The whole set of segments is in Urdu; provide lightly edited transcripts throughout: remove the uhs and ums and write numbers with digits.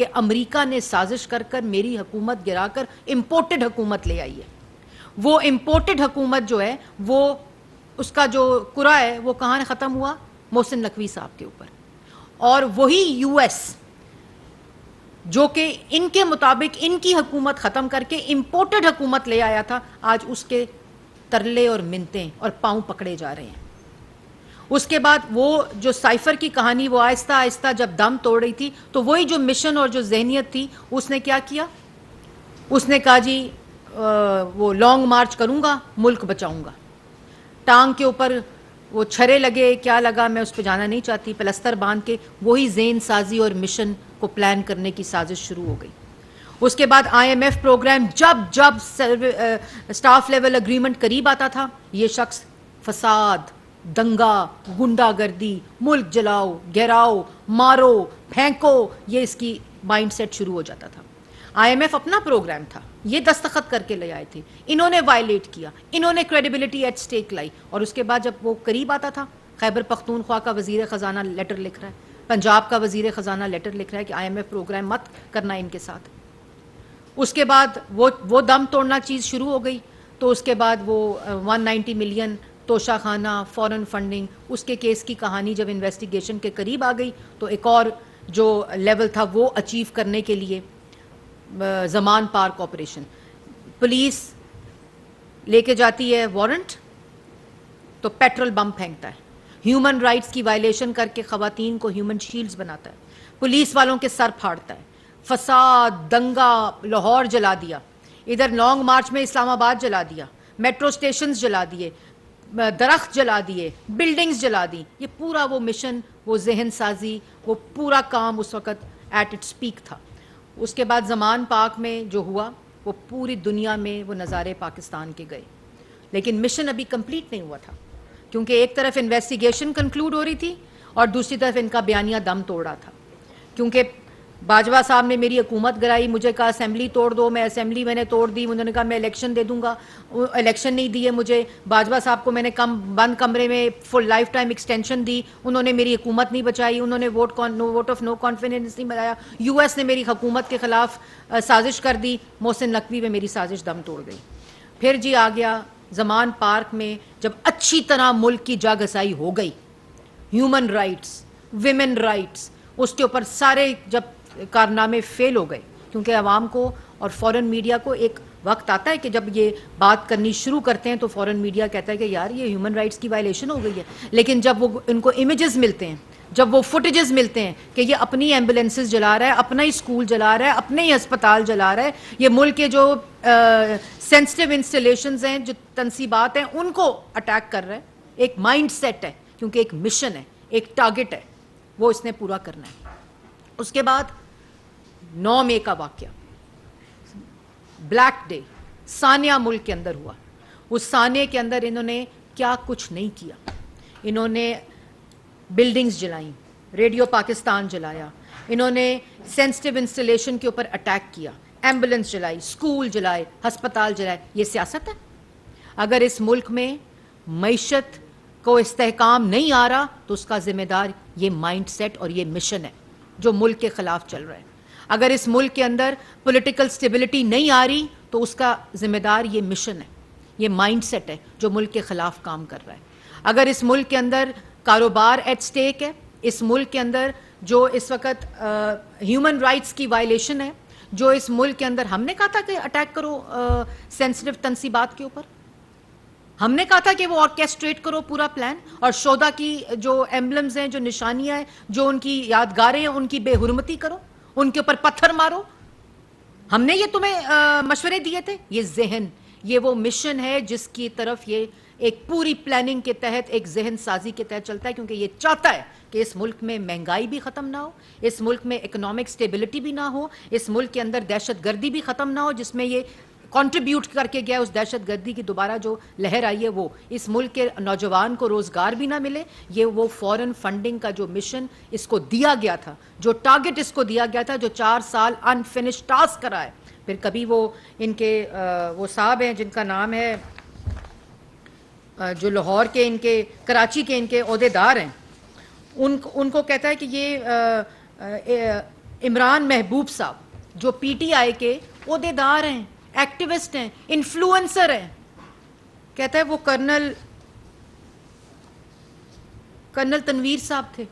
کہ امریکہ نے سازش کر کر میری حکومت گرا کر امپورٹڈ حکومت لے آئی ہے. وہ امپورٹڈ حکومت جو ہے وہ اس کا جو کرا ہے وہ کہاں ختم ہوا؟ محسن نقوی صاحب کے اوپر. اور وہی یو ایس جو کہ ان کے مطابق ان کی حکومت ختم کر کے امپورٹڈ حکومت لے آیا تھا، آج اس کے ترلے اور منتیں اور پاؤں پکڑے جا رہے ہیں. اس کے بعد وہ جو سائفر کی کہانی وہ آہستہ آہستہ جب دم توڑ رہی تھی تو وہی جو مشن اور جو ذہنیت تھی اس نے کیا کیا؟ اس نے کہا جی وہ لانگ مارچ کروں گا، ملک بچاؤں گا. ٹانگ کے اوپر وہ چھرے لگے، کیا لگا میں اس پہ جانا نہیں چاہتی، پلستر باندھ کے وہی ذہن سازی اور مشن کو پلان کرنے کی سازش شروع ہو گئی. اس کے بعد آئی ایم ایف پروگرام جب سٹاف لیول اگریمنٹ قریب آتا تھا، یہ شخص فساد، دنگا، گنڈا گردی، ملک جلاؤ، گھیراؤ، مارو، پھینکو، یہ اس کی مائنڈ سیٹ شروع ہو جاتا تھا. آئی ایم ایف اپنا پروگرام تھا، یہ دستخط کر کے لے آئے تھے، انہوں نے وائلیٹ کیا، انہوں نے کریڈیبلٹی ایٹ سٹیک لائی. اور اس کے بعد جب وہ قریب آتا تھا، خیبر پختونخوا کا وزیر خزانہ لیٹر لکھ رہا ہے، پنجاب کا وزیر خزانہ لیٹر لکھ رہا ہے کہ آئی ایم ایف پروگرام مت کرنا ان کے ساتھ. اس کے بعد وہ دم توڑنا چیز شروع ہو گئی. تو اس کے بعد وہ 190 ملین توشہ خانہ، فورن فنڈنگ، اس کے کیس کی کہانی جب انویسٹیگیشن کے قریب آ گئی تو ایک اور جو لیول تھا وہ اچیو کرنے کے لیے زمان پارک آپریشن، پولیس لے کے جاتی ہے وارنٹ تو پیٹرول بم پھینکتا ہے، ہیومن رائٹس کی وائلیشن کر کے خواتین کو ہیومن شیلڈز بناتا ہے، پولیس والوں کے سر پھاڑتا ہے، فساد، دنگا، لاہور جلا دیا، ادھر لانگ مارچ میں اسلام آباد جلا دیا، میٹرو سٹیشنز جلا دیے، درخت جلا دیے، بلڈنگز جلا دی. یہ پورا وہ مشن، وہ ذہن سازی، وہ پورا کام اس وقت ایٹ اٹس پیک تھا. اس کے بعد زمان پاک میں جو ہوا وہ پوری دنیا میں وہ نظارے پاکستان کے گئے، لیکن مشن ابھی کمپلیٹ نہیں ہوا تھا کیونکہ ایک طرف انویسٹیگیشن کنکلوڈ ہو رہی تھی اور دوسری طرف ان کا بیانیہ دم توڑ رہا تھا. کیونکہ باجوہ صاحب نے میری حکومت گرائی، مجھے کہا اسمبلی توڑ دو، میں اسمبلی میں نے توڑ دی، انہوں نے کہا میں الیکشن دے دوں گا، الیکشن نہیں دیے مجھے. باجوہ صاحب کو میں نے بند کمرے میں فل لائف ٹائم ایکسٹینشن دی، انہوں نے میری حکومت نہیں بچائی، انہوں نے ووٹ آف نو کانفیڈنس نہیں بنایا. یو ایس نے میری حکومت کے خلاف سازش کر دی، محسن نقوی میں میری سازش دم توڑ گئی. پھر جی آ گیا زمان پارک میں جب اچھی طرح ملک کی جا گھسائی ہو گئی، ہیومن رائٹس، ویمن رائٹس، اس کے اوپر سارے جب کارنامے فیل ہو گئے. کیونکہ عوام کو اور فورن میڈیا کو ایک وقت آتا ہے کہ جب یہ بات کرنی شروع کرتے ہیں تو فورن میڈیا کہتا ہے کہ یار یہ ہیومن رائٹس کی وائلیشن ہو گئی ہے. لیکن جب وہ ان کو امیجز ملتے ہیں، جب وہ فوٹیجز ملتے ہیں کہ یہ اپنی ایمبولینسز جلا رہا ہے، اپنا ہی اسکول جلا رہا ہے، اپنے ہی ہسپتال جلا رہا ہے، یہ ملک کے جو سینسٹیو انسٹالیشنز ہیں، جو تنصیبات ہیں، ان کو اٹیک کر رہا ہے. ایک مائنڈ سیٹ ہے، کیونکہ ایک مشن ہے، ایک ٹارگٹ ہے، وہ اس نے پورا کرنا ہے. اس کے بعد 9 مئی کا واقعہ، بلیک ڈے، سانیہ ملک کے اندر ہوا. اس سانیہ کے اندر انہوں نے کیا کچھ نہیں کیا. انہوں نے بلڈنگز جلائیں، ریڈیو پاکستان جلایا، انہوں نے سینسٹیو انسٹالیشن کے اوپر اٹیک کیا، ایمبولینس جلائی، اسکول جلائے، ہسپتال جلائے. یہ سیاست ہے؟ اگر اس ملک میں معیشت کو استحکام نہیں آ رہا تو اس کا ذمہ دار یہ مائنڈ سیٹ اور یہ مشن ہے جو ملک کے خلاف چل رہا ہے. اگر اس ملک کے اندر پولیٹیکل سٹیبلٹی نہیں آ رہی تو اس کا ذمہ دار یہ مشن ہے، یہ مائنڈ سیٹ ہے جو ملک کے خلاف کام کر رہا ہے. اگر اس ملک کے اندر کاروبار ایٹ سٹیک ہے، اس ملک کے اندر جو اس وقت ہیومن رائٹس کی وائلیشن ہے، جو اس ملک کے اندر ہم نے کہا تھا کہ اٹیک کرو سینسٹیو تنصیبات کے اوپر، ہم نے کہا تھا کہ وہ آرکیسٹریٹ کرو پورا پلان، اور شہداء کی جو ایمبلمز ہیں، جو نشانیاں ہیں، جو ان کی یادگاریں ہیں، ان کی بے حرمتی کرو، ان کے اوپر پتھر مارو. ہم نے یہ تمہیں مشورے دیے تھے. یہ ذہن، یہ وہ مشن ہے جس کی طرف یہ ایک پوری پلاننگ کے تحت، ایک ذہن سازی کے تحت چلتا ہے، کیونکہ یہ چاہتا ہے کہ اس ملک میں مہنگائی بھی ختم نہ ہو، اس ملک میں اکنامک سٹیبلٹی بھی نہ ہو، اس ملک کے اندر دہشت گردی بھی ختم نہ ہو، جس میں یہ کنٹریبیوٹ کر کے گیا اس دہشت گردی کی دوبارہ جو لہر آئی ہے، وہ اس ملک کے نوجوان کو روزگار بھی نہ ملے. یہ وہ فورن فنڈنگ کا جو مشن اس کو دیا گیا تھا، جو ٹارگٹ اس کو دیا گیا تھا، جو 4 سال انفنش ٹاسک کرا ہے. پھر کبھی وہ ان کے وہ صاحب ہیں جن کا نام ہے، جو لاہور کے، ان کے کراچی کے ان کے عہدے دار ہیں، ان کو کہتا ہے کہ یہ عمران محبوب صاحب جو پی ٹی آئی کے عہدیدار ہیں، ایکٹیوسٹ ہیں، انفلوئنسر ہیں، کہتا ہے وہ کرنل تنویر صاحب تھے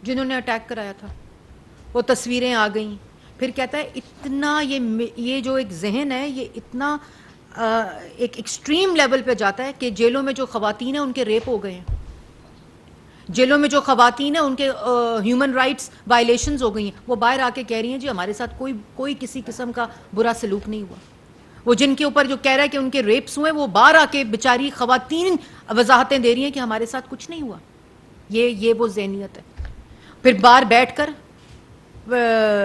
جنہوں نے اٹیک کرایا تھا، وہ تصویریں آ گئیں. پھر کہتا ہے اتنا یہ جو ایک ذہن ہے یہ اتنا ایک ایکسٹریم لیول پہ جاتا ہے کہ جیلوں میں جو خواتین ہیں ان کے ریپ ہو گئے ہیں، جیلوں میں جو خواتین ہیں ان کے ہیومن رائٹس وائلیشنز ہو گئی ہیں. وہ باہر آ کے کہہ رہی ہیں جی ہمارے ساتھ کوئی کسی قسم کا برا سلوک نہیں ہوا. وہ جن کے اوپر جو کہہ رہا ہے کہ ان کے ریپس ہوئے وہ باہر آ کے بیچاری خواتین وضاحتیں دے رہی ہیں کہ ہمارے ساتھ کچھ نہیں ہوا. یہ وہ ذہنیت ہے. پھر باہر بیٹھ کر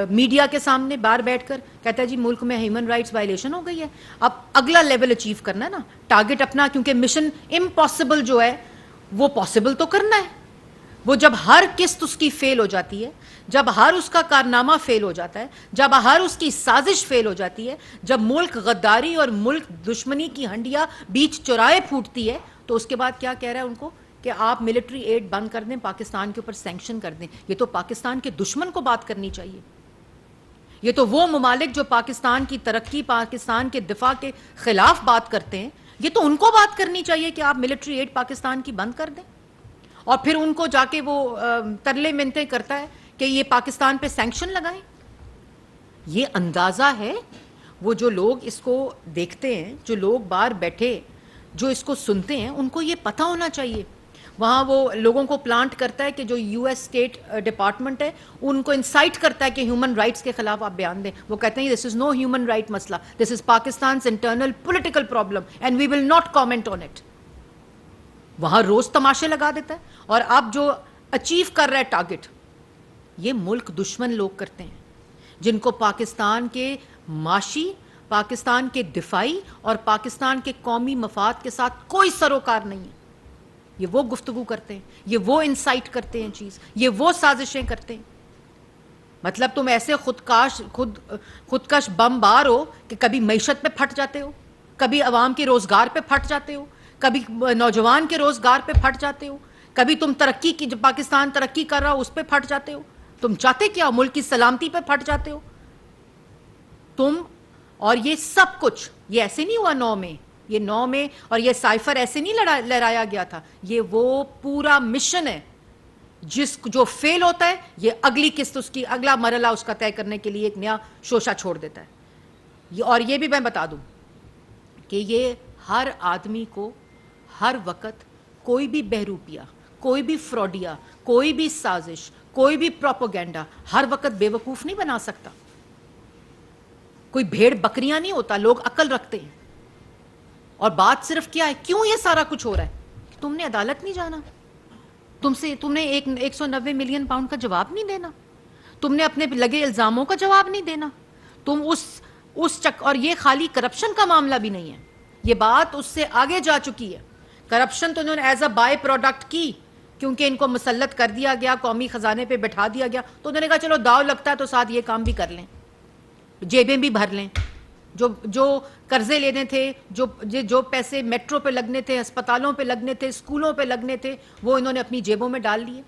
میڈیا کے سامنے باہر بیٹھ کر کہتا ہے جی ملک میں ہیومن رائٹس وائلیشن ہو گئی ہے، اب اگلا لیول اچیو کرنا ہے نا، ٹارگٹ اپنا، کیونکہ مشن امپاسبل جو ہے وہ پاسبل تو کرنا ہے. وہ جب ہر قسط اس کی فیل ہو جاتی ہے، جب ہر اس کا کارنامہ فیل ہو جاتا ہے، جب ہر اس کی سازش فیل ہو جاتی ہے، جب ملک غداری اور ملک دشمنی کی ہنڈیاں بیچ چوراہے پھوٹتی ہے، تو اس کے بعد کیا کہہ رہا ہے ان کو کہ آپ ملٹری ایڈ بند کر دیں، پاکستان کے اوپر سینکشن کر دیں. یہ تو پاکستان کے دشمن کو بات کرنی چاہیے. یہ تو وہ ممالک جو پاکستان کی ترقی، پاکستان کے دفاع کے خلاف بات کرتے ہیں، یہ تو ان کو بات کرنی چاہیے کہ آپ ملٹری ایڈ پاکستان کی بند کر دیں. اور پھر ان کو جا کے وہ ترلے منتیں کرتا ہے کہ یہ پاکستان پہ سینکشن لگائیں. یہ اندازہ ہے. وہ جو لوگ اس کو دیکھتے ہیں، جو لوگ باہر بیٹھے جو اس کو سنتے ہیں، ان کو یہ پتہ ہونا چاہیے. وہاں وہ لوگوں کو پلانٹ کرتا ہے کہ جو یو ایس اسٹیٹ ڈپارٹمنٹ ہے ان کو انسائٹ کرتا ہے کہ ہیومن رائٹس کے خلاف آپ بیان دیں. وہ کہتے ہیں دس از نو ہیومن رائٹ مسئلہ، this is Pakistan's internal political problem and we will not comment on it. وہاں روز تماشے لگا دیتا ہے. اور اب جو اچیو کر رہا ہے ٹارگٹ، یہ ملک دشمن لوگ کرتے ہیں جن کو پاکستان کے معاشی، پاکستان کے دفاعی اور پاکستان کے قومی مفاد کے ساتھ کوئی سروکار نہیں ہے. یہ وہ گفتگو کرتے ہیں، یہ وہ انسائٹ کرتے ہیں چیز، یہ وہ سازشیں کرتے ہیں. مطلب تم ایسے خودکش بمبار ہو کہ کبھی معیشت پہ پھٹ جاتے ہو، کبھی عوام کے روزگار پہ پھٹ جاتے ہو، کبھی نوجوان کے روزگار پہ پھٹ جاتے ہو، کبھی تم ترقی کی، جب پاکستان ترقی کر رہا ہو اس پہ پھٹ جاتے ہو. تم چاہتے کیا؟ ملک کی سلامتی پہ پھٹ جاتے ہو تم. اور یہ سب کچھ یہ ایسے نہیں ہوا 9 میں، یہ 9 میں اور یہ سائفر ایسے نہیں لہرایا گیا تھا. یہ وہ پورا مشن ہے جو فیل ہوتا ہے، یہ اگلی قسط اس کی، اگلا مرحلہ اس کا طے کرنے کے لیے ایک نیا شوشہ چھوڑ دیتا ہے. اور یہ بھی میں بتا دوں کہ یہ ہر آدمی کو ہر وقت کوئی بھی بہروپیہ، کوئی بھی فراڈیا، کوئی بھی سازش، کوئی بھی پروپیگنڈا ہر وقت بے وقوف نہیں بنا سکتا. کوئی بھیڑ بکریاں نہیں ہوتا. لوگ عقل رکھتے ہیں. اور بات صرف کیا ہے، کیوں یہ سارا کچھ ہو رہا ہے؟ تم نے عدالت نہیں جانا، تم نے 190 ملین پاؤنڈ کا جواب نہیں دینا، تم نے اپنے لگے الزاموں کا جواب نہیں دینا. تم اور یہ خالی کرپشن کا معاملہ بھی نہیں ہے، یہ بات اس سے آگے جا چکی ہے. کرپشن تو انہوں نے ایز اے بائی پروڈکٹ کی، کیونکہ ان کو مسلط کر دیا گیا، قومی خزانے پہ بٹھا دیا گیا، تو انہوں نے کہا چلو داؤ لگتا ہے تو ساتھ یہ کام بھی کر لیں، جیبیں بھی بھر لیں. جو قرضے لینے تھے، جو پیسے میٹرو پہ لگنے تھے، ہسپتالوں پہ لگنے تھے، اسکولوں پہ لگنے تھے، وہ انہوں نے اپنی جیبوں میں ڈال لیے.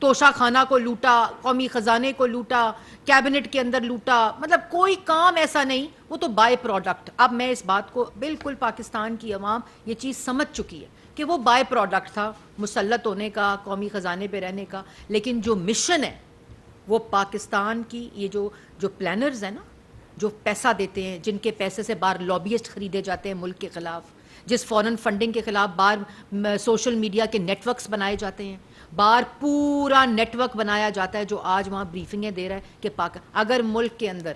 توشہ خانہ کو لوٹا، قومی خزانے کو لوٹا، کیبنٹ کے اندر لوٹا. مطلب کوئی کام ایسا نہیں، وہ تو بائی پروڈکٹ. اب میں اس بات کو بالکل پاکستان کی عوام یہ چیز سمجھ چکی ہے کہ وہ بائی پروڈکٹ تھا مسلط ہونے کا، قومی خزانے پہ رہنے کا. لیکن جو مشن ہے وہ پاکستان کی، یہ جو پلانرز ہیں نا، جو پیسہ دیتے ہیں، جن کے پیسے سے باہر لابیسٹ خریدے جاتے ہیں ملک کے خلاف، جس فورن فنڈنگ کے خلاف باہر سوشل میڈیا کے نیٹ ورکس بنائے جاتے ہیں، باہر پورا نیٹ ورک بنایا جاتا ہے جو آج وہاں بریفنگیں دے رہا ہے کہ اگر ملک کے اندر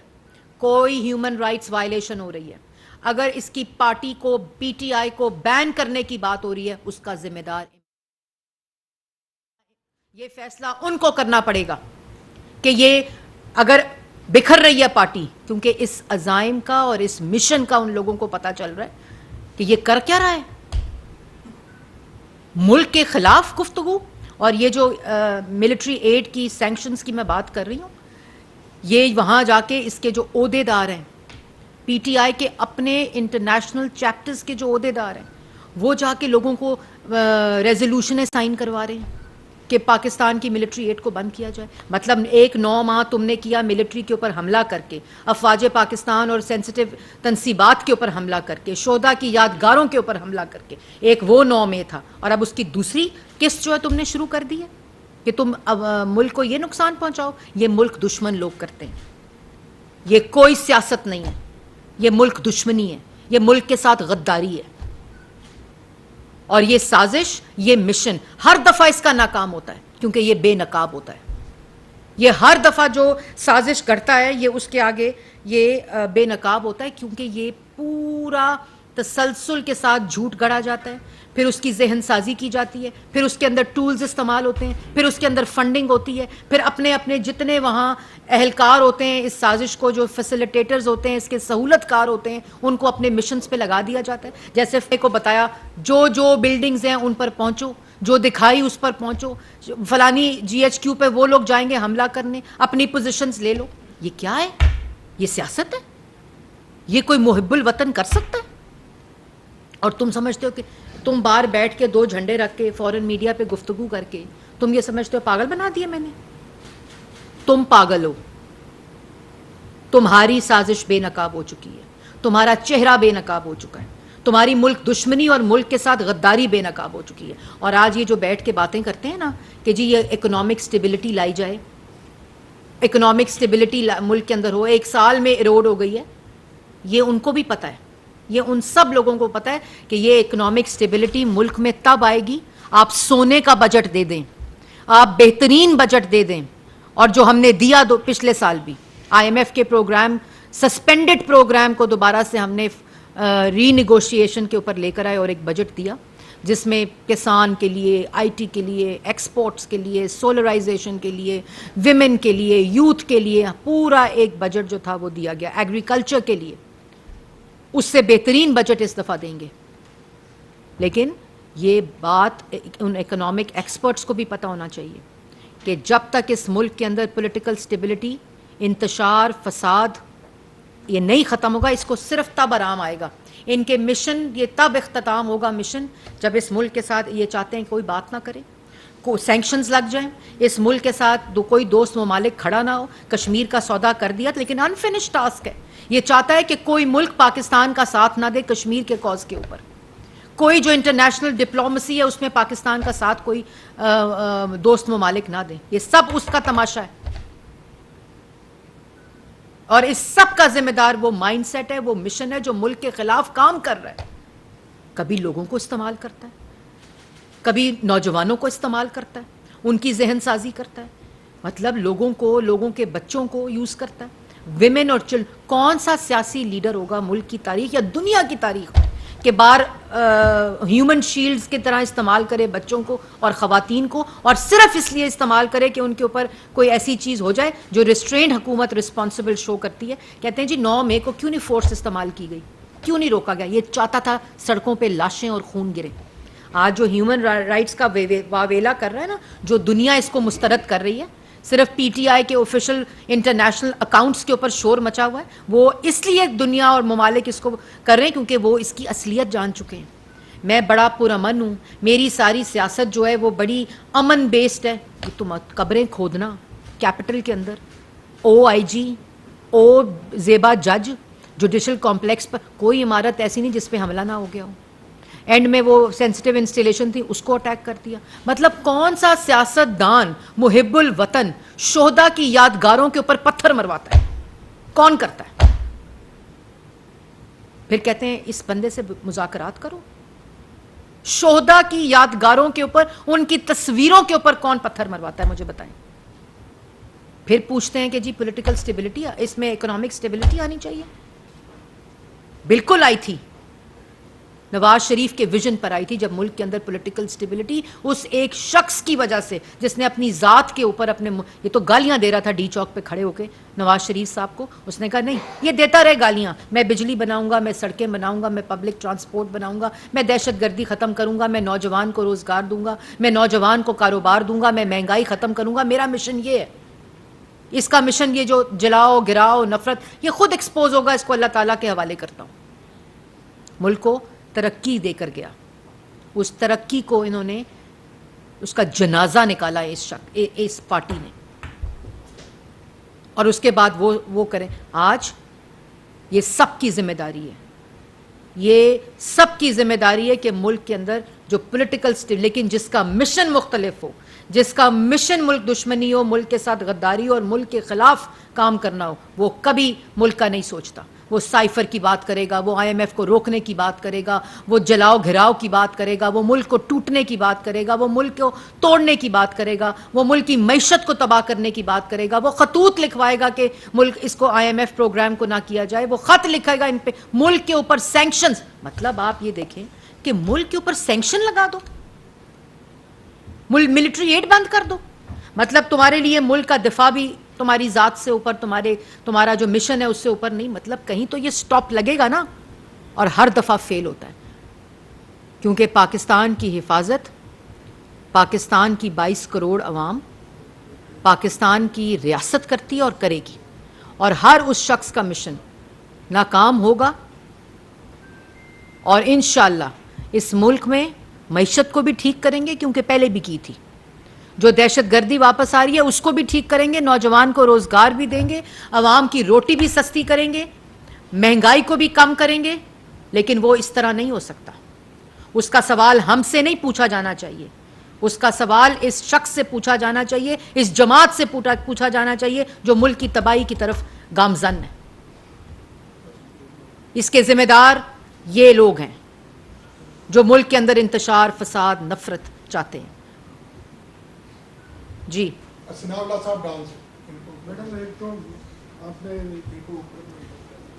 کوئی ہیومن رائٹس وائلیشن ہو رہی ہے، اگر اس کی پارٹی کو، پی ٹی آئی کو بین کرنے کی بات ہو رہی ہے، اس کا ذمہ دار یہ فیصلہ ان کو کرنا پڑے گا کہ یہ اگر بکھر رہی ہے پارٹی، کیونکہ اس عزائم کا اور اس مشن کا ان لوگوں کو پتا چل رہا ہے کہ یہ کر کیا رہا ہے. ملک کے خلاف گفتگو. اور یہ جو ملٹری ایڈ کی سینکشنز کی میں بات کر رہی ہوں، یہ وہاں جا کے اس کے جو عہدے دار ہیں، پی ٹی آئی کے اپنے انٹرنیشنل چیپٹرز کے جو عہدے دار ہیں، وہ جا کے لوگوں کو ریزولوشنیں سائن کروا رہے ہیں کہ پاکستان کی ملٹری ایڈ کو بند کیا جائے. مطلب 9 ماہ تم نے کیا ملٹری کے اوپر حملہ کر کے, افواج پاکستان اور سینسٹیو تنصیبات کے اوپر حملہ کر کے, شہداء کی یادگاروں کے اوپر حملہ کر کے. ایک وہ 9 مئی تھا, اور اب اس کی دوسری قسط جو ہے تم نے شروع کر دی ہے کہ تم ملک کو یہ نقصان پہنچاؤ. یہ ملک دشمن لوگ کرتے ہیں, یہ کوئی سیاست نہیں ہے, یہ ملک دشمنی ہے, یہ ملک کے ساتھ غداری ہے. اور یہ سازش, یہ مشن ہر دفعہ اس کا ناکام ہوتا ہے کیونکہ یہ بے نقاب ہوتا ہے. یہ ہر دفعہ جو سازش کرتا ہے یہ اس کے آگے یہ بے نقاب ہوتا ہے کیونکہ یہ پورا تسلسل کے ساتھ جھوٹ گڑا جاتا ہے, پھر اس کی ذہن سازی کی جاتی ہے, پھر اس کے اندر ٹولز استعمال ہوتے ہیں, پھر اس کے اندر فنڈنگ ہوتی ہے, پھر اپنے اپنے جتنے وہاں اہلکار ہوتے ہیں اس سازش کو, جو فیسیلیٹیٹرز ہوتے ہیں, اس کے سہولت کار ہوتے ہیں, ان کو اپنے مشنز پہ لگا دیا جاتا ہے. جیسے کو بتایا جو بلڈنگز ہیں ان پر پہنچو, جو دکھائی اس پر پہنچو, فلانی GHQ پہ وہ لوگ جائیں گے حملہ کرنے, اپنی پوزیشنز لے لو. یہ کیا ہے؟ یہ سیاست ہے؟ یہ کوئی محب الوطن کر سکتا ہے؟ اور تم سمجھتے ہو کہ تم باہر بیٹھ کے 2 جھنڈے رکھ کے فورن میڈیا پہ گفتگو کر کے تم یہ سمجھتے ہو پاگل بنا دیا میں نے؟ تم پاگل ہو. تمہاری سازش بے نقاب ہو چکی ہے, تمہارا چہرہ بے نقاب ہو چکا ہے, تمہاری ملک دشمنی اور ملک کے ساتھ غداری بے نقاب ہو چکی ہے. اور آج یہ جو بیٹھ کے باتیں کرتے ہیں نا کہ جی یہ اکنامک سٹیبلٹی لائی جائے, اکنامک سٹیبلٹی ملک کے اندر ہو, 1 سال میں ایروڈ ہو گئی ہے, یہ ان کو بھی پتہ ہے, یہ ان سب لوگوں کو پتہ ہے کہ یہ اکنامک سٹیبلٹی ملک میں تب آئے گی آپ سونے کا بجٹ دے دیں, آپ بہترین بجٹ دے دیں. اور جو ہم نے دیا پچھلے سال بھی IMF کے پروگرام, سسپینڈڈ پروگرام کو دوبارہ سے ہم نے ری نیگوشیشن کے اوپر لے کر آئے اور ایک بجٹ دیا جس میں کسان کے لیے, IT کے لیے, ایکسپورٹس کے لیے, سولرائزیشن کے لیے, ویمن کے لیے, یوتھ کے لیے پورا ایک بجٹ جو تھا وہ دیا گیا. ایگریکلچر کے لیے اس سے بہترین بجٹ اس دفعہ دیں گے. لیکن یہ بات ان اکنامک ایکسپرٹس کو بھی پتہ ہونا چاہیے کہ جب تک اس ملک کے اندر پولیٹیکل سٹیبلٹی, انتشار, فساد یہ نہیں ختم ہوگا, اس کو صرف تب آرام آئے گا. ان کے مشن یہ تب اختتام ہوگا مشن جب اس ملک کے ساتھ یہ چاہتے ہیں کوئی بات نہ کرے, کو سینکشنز لگ جائیں, اس ملک کے ساتھ کوئی دوست ممالک کھڑا نہ ہو. کشمیر کا سودا کر دیا لیکن انفنش ٹاسک ہے. یہ چاہتا ہے کہ کوئی ملک پاکستان کا ساتھ نہ دے کشمیر کے کاز کے اوپر. کوئی جو انٹرنیشنل ڈپلومسی ہے اس میں پاکستان کا ساتھ کوئی دوست ممالک نہ دیں. یہ سب اس کا تماشا ہے, اور اس سب کا ذمہ دار وہ مائنڈ سیٹ ہے, وہ مشن ہے جو ملک کے خلاف کام کر رہا ہے. کبھی لوگوں کو استعمال کرتا ہے, کبھی نوجوانوں کو استعمال کرتا ہے, ان کی ذہن سازی کرتا ہے, مطلب لوگوں کو, لوگوں کے بچوں کو یوز کرتا ہے. ویمن اور کون سا سیاسی لیڈر ہوگا ملک کی تاریخ یا دنیا کی تاریخ میں کہ بار ہیومن شیلڈز کی طرح استعمال کرے بچوں کو اور خواتین کو, اور صرف اس لیے استعمال کرے کہ ان کے اوپر کوئی ایسی چیز ہو جائے جو ریسٹرینڈ حکومت رسپانسبل شو کرتی ہے. کہتے ہیں جی 9 مئی کو کیوں نہیں فورس استعمال کی گئی, کیوں نہیں روکا گیا؟ یہ چاہتا تھا سڑکوں پہ لاشیں اور خون گرے. آج جو ہیومن رائٹس کا واویلا کر رہا ہے نا, جو دنیا اس کو مسترد کر رہی ہے, صرف PTI کے آفیشل انٹرنیشنل اکاؤنٹس کے اوپر شور مچا ہوا ہے, وہ اس لیے دنیا اور ممالک اس کو کر رہے ہیں کیونکہ وہ اس کی اصلیت جان چکے ہیں. میں بڑا پرامن ہوں, میری ساری سیاست جو ہے وہ بڑی امن بیسڈ ہے. تم قبریں کھودنا کیپٹل کے اندر, OIG, زیبا جج, جوڈیشل کمپلیکس پر کوئی عمارت ایسی نہیں جس پہ حملہ نہ ہو گیا ہو. اینڈ میں وہ سینسٹیو انسٹیلیشن تھی اس کو اٹیک کر دیا. مطلب کون سا سیاست دان محب الوطن شہداء کی یادگاروں کے اوپر پتھر مرواتا ہے؟ کون کرتا ہے؟ پھر کہتے ہیں اس بندے سے مذاکرات کرو. شہداء کی یادگاروں کے اوپر, ان کی تصویروں کے اوپر کون پتھر مرواتا ہے مجھے بتائیں. پھر پوچھتے ہیں کہ جی پولیٹیکل سٹیبلٹی, اس میں اکنامک سٹیبلٹی آنی چاہیے. بالکل آئی تھی, نواز شریف کے ویژن پر آئی تھی جب ملک کے اندر پولیٹیکل سٹیبلٹی اس ایک شخص کی وجہ سے جس نے اپنی ذات کے اوپر اپنے, یہ تو گالیاں دے رہا تھا ڈی چوک پہ کھڑے ہو کے نواز شریف صاحب کو. اس نے کہا نہیں یہ دیتا رہے گالیاں, میں بجلی بناؤں گا, میں سڑکیں بناؤں گا, میں پبلک ٹرانسپورٹ بناؤں گا, میں دہشت گردی ختم کروں گا, میں نوجوان کو روزگار دوں گا, میں نوجوان کو کاروبار دوں گا, میں مہنگائی ختم کروں گا. میرا مشن یہ ہے. اس کا مشن یہ جو جلاؤ گراؤ نفرت, یہ خود ایکسپوز ہوگا. اس کو اللہ تعالیٰ کے حوالے کرتا ہوں. ملک کو ترقی دے کر گیا, اس ترقی کو انہوں نے اس کا جنازہ نکالا ہے اس پارٹی نے, اور اس کے بعد وہ کریں. آج یہ سب کی ذمہ داری ہے, یہ سب کی ذمہ داری ہے کہ ملک کے اندر جو پولیٹیکل لیکن جس کا مشن مختلف ہو, جس کا مشن ملک دشمنی ہو, ملک کے ساتھ غداری اور ملک کے خلاف کام کرنا ہو, وہ کبھی ملک کا نہیں سوچتا. وہ سائفر کی بات کرے گا, وہ IMF کو روکنے کی بات کرے گا, وہ جلاؤ گھراؤ کی بات کرے گا, وہ ملک کو ٹوٹنے کی بات کرے گا, وہ ملک کو توڑنے کی بات کرے گا, وہ ملک کی معیشت کو تباہ کرنے کی بات کرے گا, وہ خطوط لکھوائے گا کہ ملک اس کو IMF پروگرام کو نہ کیا جائے, وہ خط لکھے گا ان پہ ملک کے اوپر سینکشنز. مطلب آپ یہ دیکھیں کہ ملک کے اوپر سینکشن لگا دو, ملٹری ایڈ بند کر دو. مطلب تمہارے لیے ملک کا دفاع بھی تمہاری ذات سے اوپر, تمہارا جو مشن ہے اس سے اوپر نہیں. مطلب کہیں تو یہ سٹاپ لگے گا نا, اور ہر دفعہ فیل ہوتا ہے, کیونکہ پاکستان کی حفاظت, پاکستان کی 22 کروڑ عوام پاکستان کی ریاست کرتی ہے اور کرے گی, اور ہر اس شخص کا مشن ناکام ہوگا. اور انشاءاللہ اس ملک میں معیشت کو بھی ٹھیک کریں گے, کیونکہ پہلے بھی کی تھی. جو دہشت گردی واپس آ رہی ہے اس کو بھی ٹھیک کریں گے, نوجوان کو روزگار بھی دیں گے, عوام کی روٹی بھی سستی کریں گے, مہنگائی کو بھی کم کریں گے. لیکن وہ اس طرح نہیں ہو سکتا. اس کا سوال ہم سے نہیں پوچھا جانا چاہیے, اس کا سوال اس شخص سے پوچھا جانا چاہیے, اس جماعت سے پوچھا جانا چاہیے جو ملک کی تباہی کی طرف گامزن ہے. اس کے ذمہ دار یہ لوگ ہیں جو ملک کے اندر انتشار, فساد, نفرت چاہتے ہیں. جی ثناءاللہ صاحب ڈانس. میڈم ایک تو آپ نے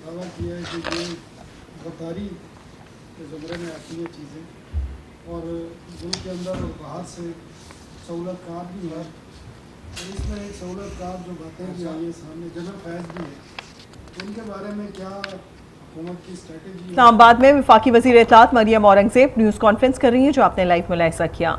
دعویٰ کیا ہے کہ یہ غداری کے زمرے میں آتی ہیں چیزیں, اور ملک کے اندر اور باہر سے سہولت کار بھی ہے, اور اس میں ایک سہولت کار جو باتیں بھی آئی ہیں سامنے, جنرل فیض بھی ہے, ان کے بارے میں کیا حکومت کی اسٹریٹجی ہے؟ اسلام آباد میں وفاقی وزیر اطلاعات مریم اورنگزیب نیوز کانفرنس کر رہی ہیں, جو آپ نے لائیو ملاحظہ کیا.